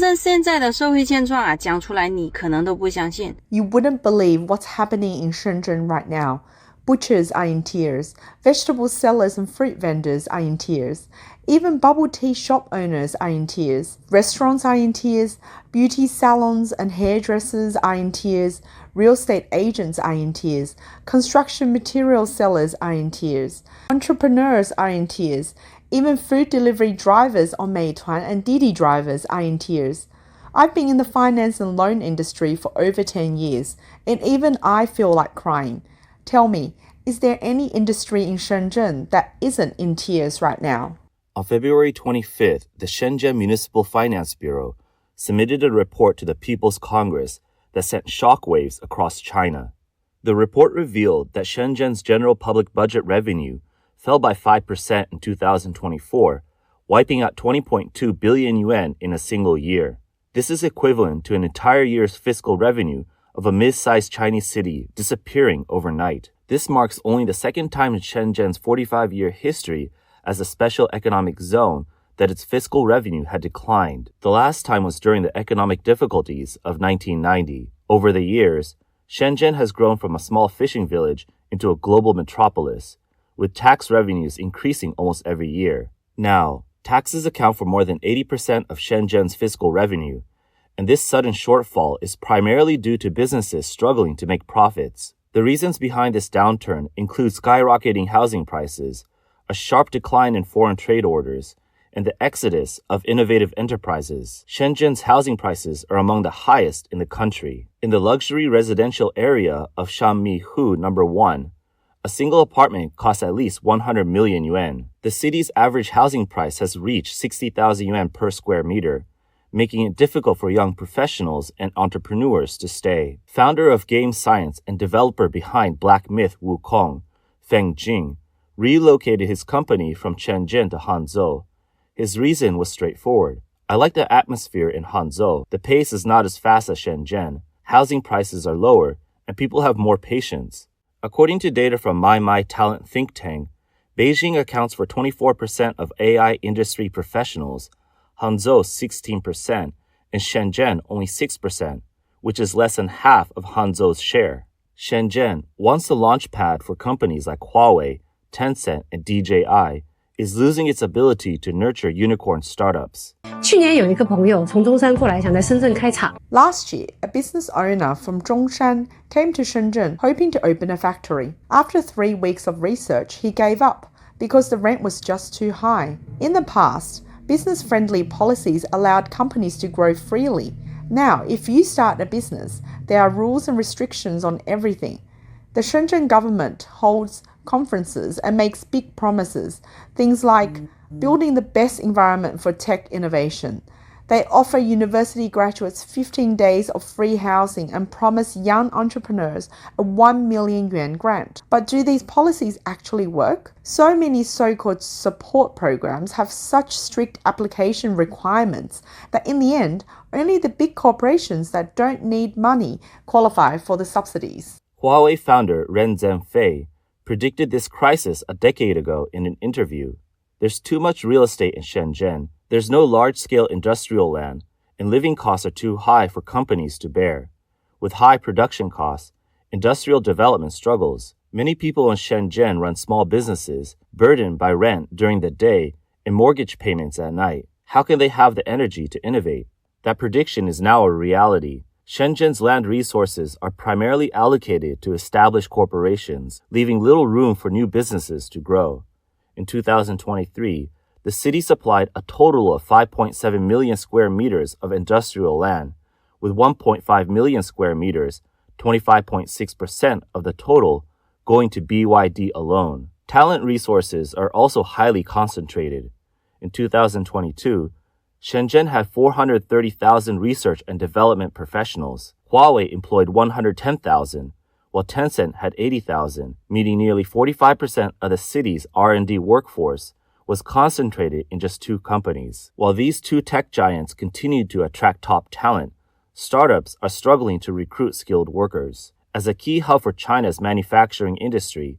深现在的社会现状啊，讲出来你可能都不相信。 You wouldn't believe what's happening in Shenzhen right now. Butchers are in tears. Vegetable sellers and fruit vendors are in tears. Even bubble tea shop owners are in tears. Restaurants are in tears. Beauty salons and hairdressers are in tears. Real estate agents are in tears. Construction material sellers are in tears. Entrepreneurs are in tears. Even food delivery drivers on Meituan and Didi drivers are in tears. I've been in the finance and loan industry for over 10 years, and even I feel like crying. Tell me, is there any industry in Shenzhen that isn't in tears right now? On February 25th, the Shenzhen Municipal Finance Bureau submitted a report to the People's Congress that sent shockwaves across China. The report revealed that Shenzhen's general public budget revenue fell by 5% in 2024, wiping out 20.2 billion yuan in a single year. This is equivalent to an entire year's fiscal revenue of a mid-sized Chinese city disappearing overnight. This marks only the second time in Shenzhen's 45-year history as a special economic zone that its fiscal revenue had declined. The last time was during the economic difficulties of 1990. Over the years, Shenzhen has grown from a small fishing village into a global metropolis, with tax revenues increasing almost every year. Now, taxes account for more than 80% of Shenzhen's fiscal revenue, and this sudden shortfall is primarily due to businesses struggling to make profits. The reasons behind this downturn include skyrocketing housing prices, a sharp decline in foreign trade orders, and the exodus of innovative enterprises. Shenzhen's housing prices are among the highest in the country. In the luxury residential area of Shanmihu No. 1, a single apartment costs at least 100 million yuan. The city's average housing price has reached 60,000 yuan per square meter, making it difficult for young professionals and entrepreneurs to stay. Founder of game science and developer behind Black Myth Wukong, Feng Jing, relocated his company from Shenzhen to Hangzhou. His reason was straightforward. I like the atmosphere in Hangzhou. The pace is not as fast as Shenzhen. Housing prices are lower, and people have more patience. According to data from My Talent think tank, Beijing accounts for 24% of AI industry professionals, Hangzhou 16%, and Shenzhen only 6%, which is less than half of Hangzhou's share. Shenzhen, once the launchpad for companies like Huawei, Tencent, and DJI, is losing its ability to nurture unicorn startups. 去年有一个朋友从中山过来，想在深圳开厂。 Last year, a business owner from Zhongshan came to Shenzhen hoping to open a factory. After 3 weeks of research, he gave up because the rent was just too high. In the past, business-friendly policies allowed companies to grow freely. Now, if you start a business, there are rules and restrictions on everything. The Shenzhen government holds conferences and makes big promises, things like building the best environment for tech innovation. They offer university graduates 15 days of free housing and promise young entrepreneurs a 1 million yuan grant. But do these policies actually work? So many so-called support programs have such strict application requirements that in the end, only the big corporations that don't need money qualify for the subsidies. Huawei founder Ren Zhengfei predicted this crisis a decade ago in an interview. There's too much real estate in Shenzhen. There's no large-scale industrial land, and living costs are too high for companies to bear. With high production costs, industrial development struggles. Many people in Shenzhen run small businesses, burdened by rent during the day and mortgage payments at night. How can they have the energy to innovate? That prediction is now a reality. Shenzhen's land resources are primarily allocated to established corporations, leaving little room for new businesses to grow. In 2023, the city supplied a total of 5.7 million square meters of industrial land, with 1.5 million square meters, 25.6% of the total, going to BYD alone. Talent resources are also highly concentrated. In 2022, Shenzhen had 430,000 research and development professionals. Huawei employed 110,000, while Tencent had 80,000, meaning nearly 45% of the city's R&D workforce was concentrated in just 2 companies. While these 2 tech giants continued to attract top talent, startups are struggling to recruit skilled workers. As a key hub for China's manufacturing industry,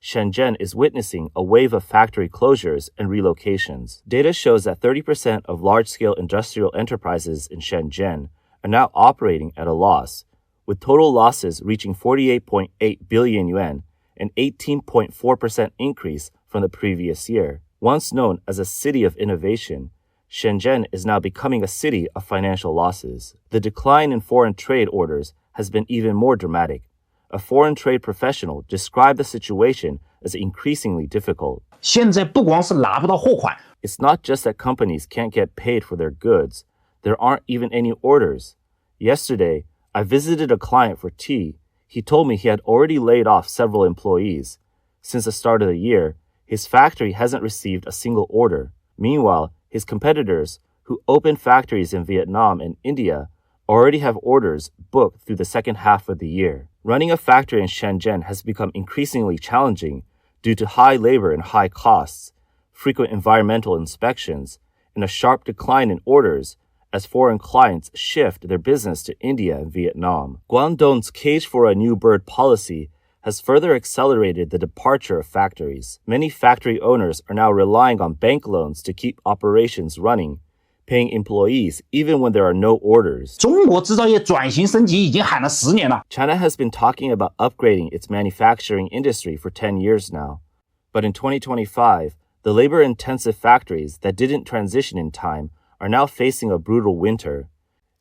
Shenzhen is witnessing a wave of factory closures and relocations. Data shows that 30% of large-scale industrial enterprises in Shenzhen are now operating at a loss, with total losses reaching 48.8 billion yuan, an 18.4% increase from the previous year. Once known as a city of innovation, Shenzhen is now becoming a city of financial losses. The decline in foreign trade orders has been even more dramatic. A foreign trade professional described the situation as increasingly difficult. 现在不光是拿不到货款， It's not just that companies can't get paid for their goods. There aren't even any orders. Yesterday, I visited a client for tea. He told me he had already laid off several employees. Since the start of the year, his factory hasn't received a single order. Meanwhile, his competitors, who opened factories in Vietnam and India, already have orders booked through the second half of the year. Running a factory in Shenzhen has become increasingly challenging due to high labor and high costs, frequent environmental inspections, and a sharp decline in orders as foreign clients shift their business to India and Vietnam. Guangdong's Cage for a New Bird policy has further accelerated the departure of factories. Many factory owners are now relying on bank loans to keep operations running, paying employees even when there are no orders. 中国制造业转型升级已经喊了10年了。 China has been talking about upgrading its manufacturing industry for 10 years now. But in 2025, the labor-intensive factories that didn't transition in time are now facing a brutal winter.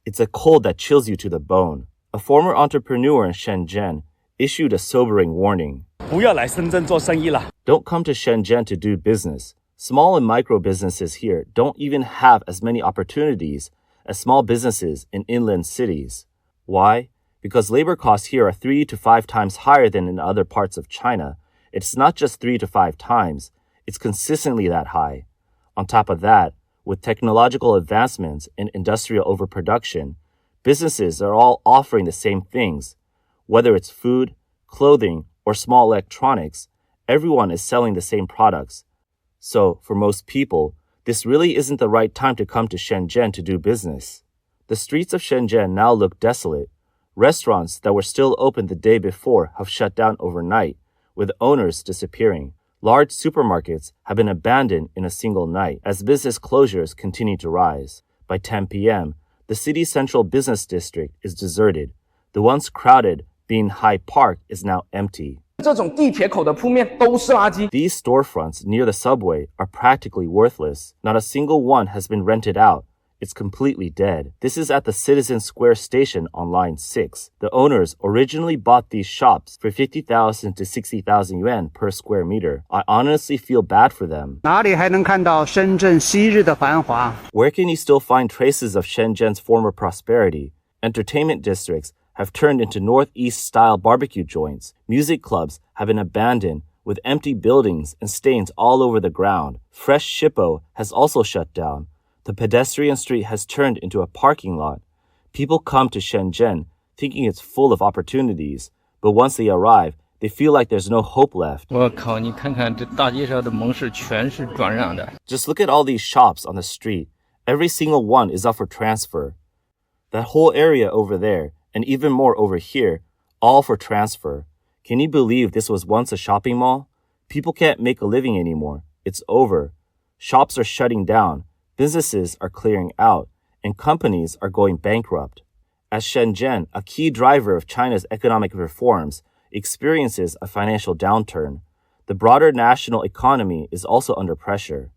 It's a cold that chills you to the bone. A former entrepreneur in Shenzhen issued a sobering warning. 不要来深圳做生意了。 Don't come to Shenzhen to do business. Small and micro businesses here don't even have as many opportunities as small businesses in inland cities. Why? Because labor costs here are 3 to 5 times higher than in other parts of China. It's not just 3 to 5 times, it's consistently that high. On top of that, with technological advancements and industrial overproduction, businesses are all offering the same things. Whether it's food, clothing, or small electronics, everyone is selling the same products. So, for most people, this really isn't the right time to come to Shenzhen to do business. The streets of Shenzhen now look desolate. Restaurants that were still open the day before have shut down overnight, with owners disappearing. Large supermarkets have been abandoned in a single night as business closures continue to rise. By 10 p.m., the city's central business district is deserted. The once crowded Binhai Park is now empty. 这种地铁口的铺面都是垃圾。 These storefronts near the subway are practically worthless. Not a single one has been rented out. It's completely dead. This is at the Citizen Square station on Line 6. The owners originally bought these shops for 50,000 to 60,000 yuan per square meter. I honestly feel bad for them. 哪里还能看到深圳昔日的繁华？ Where can you still find traces of Shenzhen's former prosperity? Entertainment districts have turned into Northeast-style barbecue joints. Music clubs have been abandoned with empty buildings and stains all over the ground. Fresh Shippo has also shut down. The pedestrian street has turned into a parking lot. People come to Shenzhen thinking it's full of opportunities, but once they arrive, they feel like there's no hope left. 我靠，你看看这大街上的门市全是转让的。 Just look at all these shops on the street. Every single one is up for transfer. That whole area over there, and even more over here, all for transfer. Can you believe this was once a shopping mall? People can't make a living anymore. It's over. Shops are shutting down. Businesses are clearing out, and companies are going bankrupt. As Shenzhen, a key driver of China's economic reforms, experiences a financial downturn, the broader national economy is also under pressure.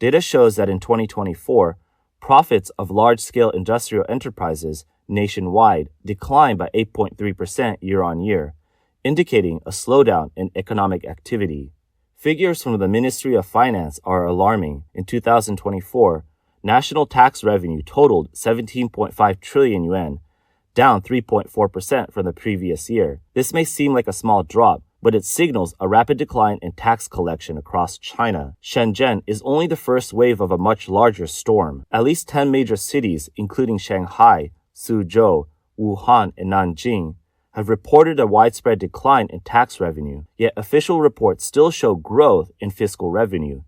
Data shows that in 2024, profits of large-scale industrial enterprises nationwide declined by 8.3% year-on-year, indicating a slowdown in economic activity. Figures from the Ministry of Finance are alarming. In 2024, national tax revenue totaled 17.5 trillion yuan, down 3.4% from the previous year. This may seem like a small drop, but it signals a rapid decline in tax collection across China. Shenzhen is only the first wave of a much larger storm. At least 10 major cities, including Shanghai, Suzhou, Wuhan, and Nanjing, have reported a widespread decline in tax revenue, yet official reports still show growth in fiscal revenue.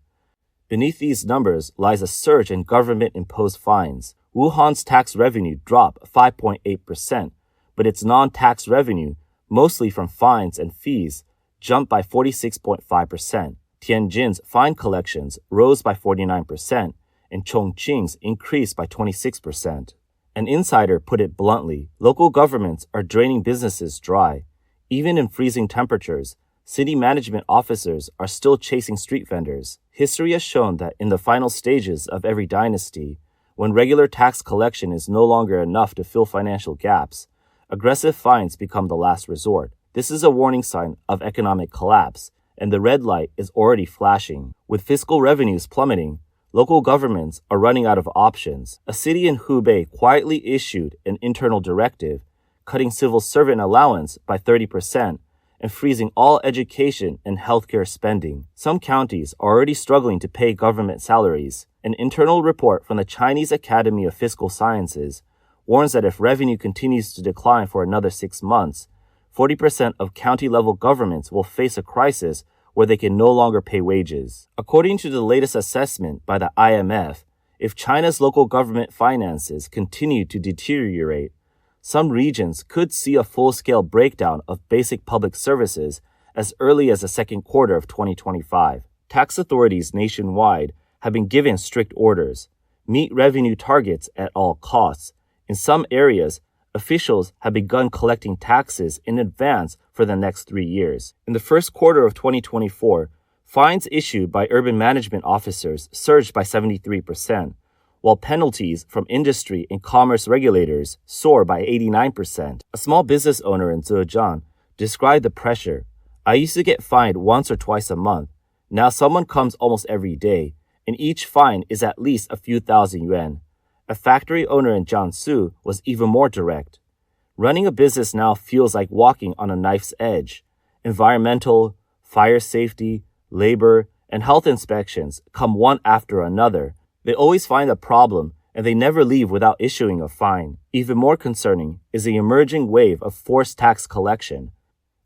Beneath these numbers lies a surge in government-imposed fines. Wuhan's tax revenue dropped 5.8%, but its non-tax revenue, mostly from fines and fees, jumped by 46.5%. Tianjin's fine collections rose by 49%, and Chongqing's increased by 26%. An insider put it bluntly, local governments are draining businesses dry. Even in freezing temperatures, city management officers are still chasing street vendors. History has shown that in the final stages of every dynasty, when regular tax collection is no longer enough to fill financial gaps, aggressive fines become the last resort. This is a warning sign of economic collapse, and the red light is already flashing. With fiscal revenues plummeting, local governments are running out of options. A city in Hubei quietly issued an internal directive, cutting civil servant allowance by 30% and freezing all education and healthcare spending. Some counties are already struggling to pay government salaries. An internal report from the Chinese Academy of Fiscal Sciences warns that if revenue continues to decline for another 6 months, 40% of county-level governments will face a crisis where they can no longer pay wages. According to the latest assessment by the IMF, if China's local government finances continue to deteriorate, some regions could see a full-scale breakdown of basic public services as early as the second quarter of 2025. Tax authorities nationwide have been given strict orders: meet revenue targets at all costs. In some areas, officials have begun collecting taxes in advance for the next 3 years. In the first quarter of 2024, fines issued by urban management officers surged by 73%, while penalties from industry and commerce regulators soar by 89%. A small business owner in Zhejiang described the pressure. "I used to get fined once or twice a month. Now someone comes almost every day, and each fine is at least a few thousand yuan." A factory owner in Jiangsu was even more direct. "Running a business now feels like walking on a knife's edge. Environmental, fire safety, labor, and health inspections come one after another. They always find a problem, and they never leave without issuing a fine." Even more concerning is the emerging wave of forced tax collection.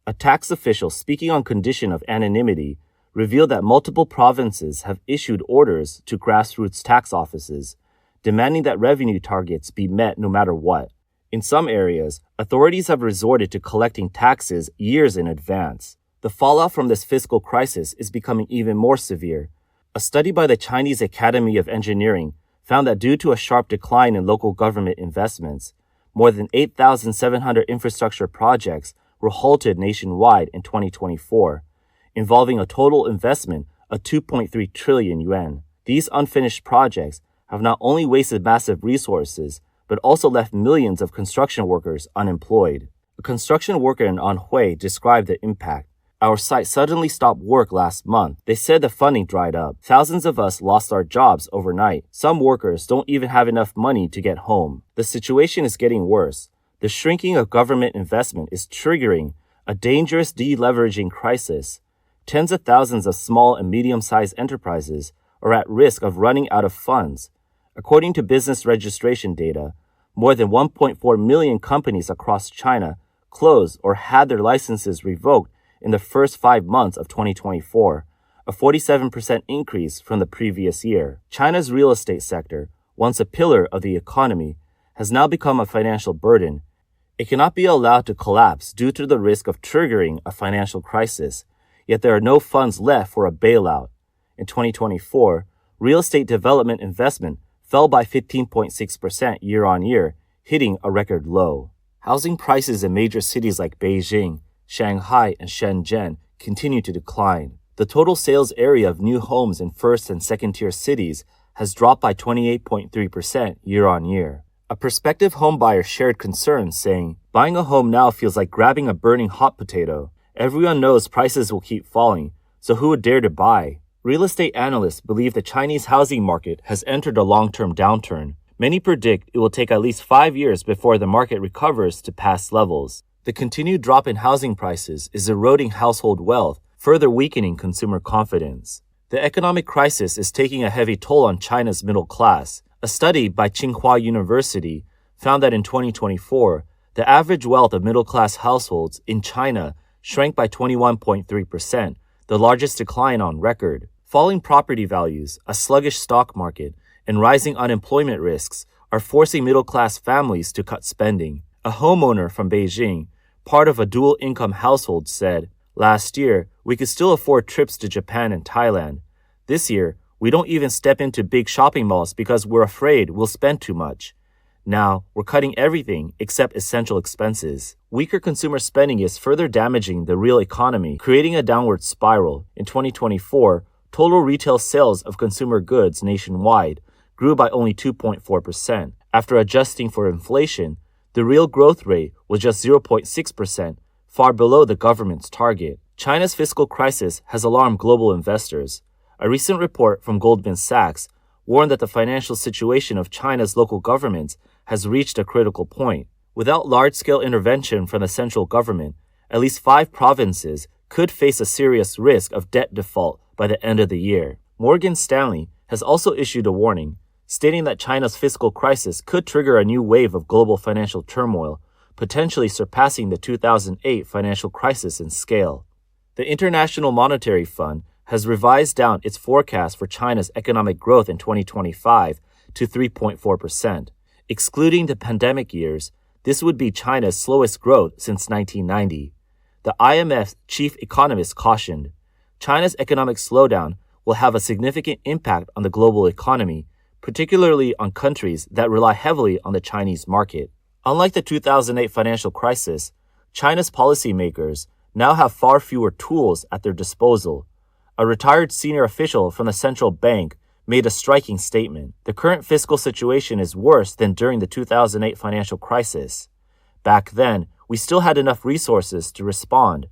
A tax official speaking on condition of anonymity revealed that multiple provinces have issued orders to grassroots tax offices, demanding that revenue targets be met no matter what. In some areas, authorities have resorted to collecting taxes years in advance. The fallout from this fiscal crisis is becoming even more severe. A study by the Chinese Academy of Engineering found that due to a sharp decline in local government investments, more than 8,700 infrastructure projects were halted nationwide in 2024, involving a total investment of 2.3 trillion yuan. These unfinished projects have not only wasted massive resources, but also left millions of construction workers unemployed. A construction worker in Anhui described the impact. "Our site suddenly stopped work last month. They said the funding dried up. Thousands of us lost our jobs overnight. Some workers don't even have enough money to get home." The situation is getting worse. The shrinking of government investment is triggering a dangerous deleveraging crisis. Tens of thousands of small and medium-sized enterprises are at risk of running out of funds. According to business registration data, more than 1.4 million companies across China closed or had their licenses revoked in the first 5 months of 2024, a 47% increase from the previous year. China's real estate sector, once a pillar of the economy, has now become a financial burden. It cannot be allowed to collapse due to the risk of triggering a financial crisis, yet there are no funds left for a bailout. In 2024, real estate development investment fell by 15.6% year-on-year, hitting a record low. Housing prices in major cities like Beijing, Shanghai, and Shenzhen continue to decline. The total sales area of new homes in first and second-tier cities has dropped by 28.3% year-on-year. A prospective homebuyer shared concerns, saying, "Buying a home now feels like grabbing a burning hot potato. Everyone knows prices will keep falling, so who would dare to buy?" Real estate analysts believe the Chinese housing market has entered a long-term downturn. Many predict it will take at least 5 years before the market recovers to past levels. The continued drop in housing prices is eroding household wealth, further weakening consumer confidence. The economic crisis is taking a heavy toll on China's middle class. A study by Tsinghua University found that in 2024, the average wealth of middle-class households in China shrank by 21.3%, the largest decline on record. Falling property values, a sluggish stock market, and rising unemployment risks are forcing middle-class families to cut spending. A homeowner from Beijing, part of a dual-income household, said, Last year, we could still afford trips to Japan and Thailand. This year, we don't even step into big shopping malls because we're afraid we'll spend too much. Now, we're cutting everything except essential expenses. Weaker consumer spending is further damaging the real economy, creating a downward spiral. In 2024, total retail sales of consumer goods nationwide grew by only 2.4%. After adjusting for inflation, the real growth rate was just 0.6%, far below the government's target. China's fiscal crisis has alarmed global investors. A recent report from Goldman Sachs warned that the financial situation of China's local governments has reached a critical point. Without large-scale intervention from the central government, at least 5 provinces could face a serious risk of debt default by the end of the year. Morgan Stanley has also issued a warning, stating that China's fiscal crisis could trigger a new wave of global financial turmoil, potentially surpassing the 2008 financial crisis in scale. The International Monetary Fund has revised down its forecast for China's economic growth in 2025 to 3.4%. Excluding the pandemic years, this would be China's slowest growth since 1990. The IMF's chief economist cautioned, China's economic slowdown will have a significant impact on the global economy, particularly on countries that rely heavily on the Chinese market. Unlike the 2008 financial crisis, China's policymakers now have far fewer tools at their disposal. A retired senior official from the central bank made a striking statement. The current fiscal situation is worse than during the 2008 financial crisis. Back then, we still had enough resources to respond.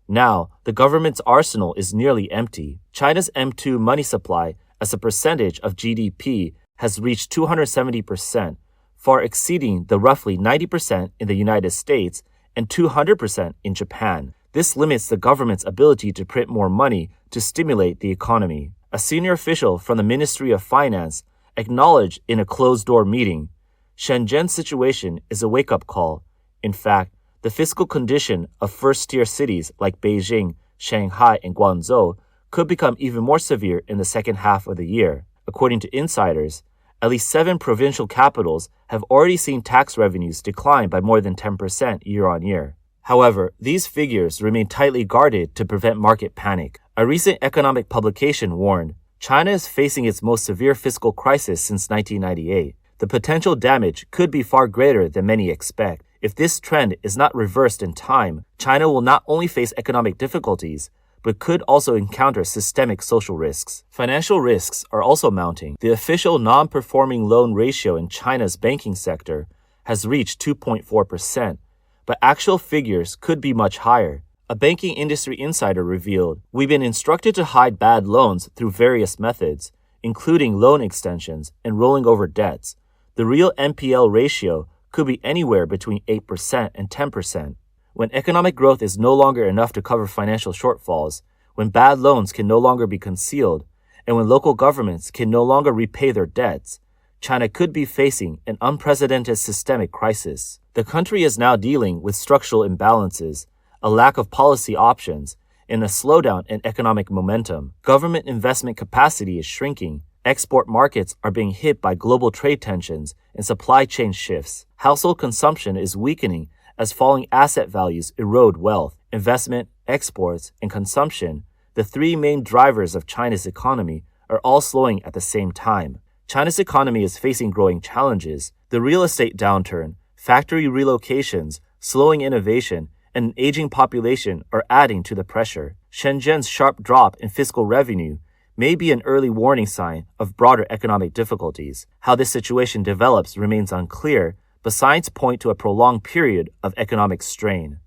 Now, the government's arsenal is nearly empty. China's M2 money supply as a percentage of GDP has reached 270%, far exceeding the roughly 90% in the United States and 200% in Japan. This limits the government's ability to print more money to stimulate the economy. A senior official from the Ministry of Finance acknowledged in a closed-door meeting, Shenzhen's situation is a wake-up call. In fact, the fiscal condition of first-tier cities like Beijing, Shanghai, and Guangzhou could become even more severe in the second half of the year. According to insiders, at least 7 provincial capitals have already seen tax revenues decline by more than 10% year-on-year. However, these figures remain tightly guarded to prevent market panic. A recent economic publication warned, China is facing its most severe fiscal crisis since 1998. The potential damage could be far greater than many expect. If this trend is not reversed in time, China will not only face economic difficulties, but could also encounter systemic social risks. Financial risks are also mounting. The official non-performing loan ratio in China's banking sector has reached 2.4%, but actual figures could be much higher. A banking industry insider revealed, "We've been instructed to hide bad loans through various methods, including loan extensions and rolling over debts. The real NPL ratio could be anywhere between 8% and 10%. When economic growth is no longer enough to cover financial shortfalls, when bad loans can no longer be concealed, and when local governments can no longer repay their debts, China could be facing an unprecedented systemic crisis." The country is now dealing with structural imbalances, a lack of policy options, and a slowdown in economic momentum. Government investment capacity is shrinking. Export markets are being hit by global trade tensions and supply chain shifts. Household consumption is weakening as falling asset values erode wealth. Investment, exports, and consumption, the 3 main drivers of China's economy, are all slowing at the same time. China's economy is facing growing challenges. The real estate downturn, factory relocations, slowing innovation, and an aging population are adding to the pressure. Shenzhen's sharp drop in fiscal revenue may be an early warning sign of broader economic difficulties. How this situation develops remains unclear, but signs point to a prolonged period of economic strain.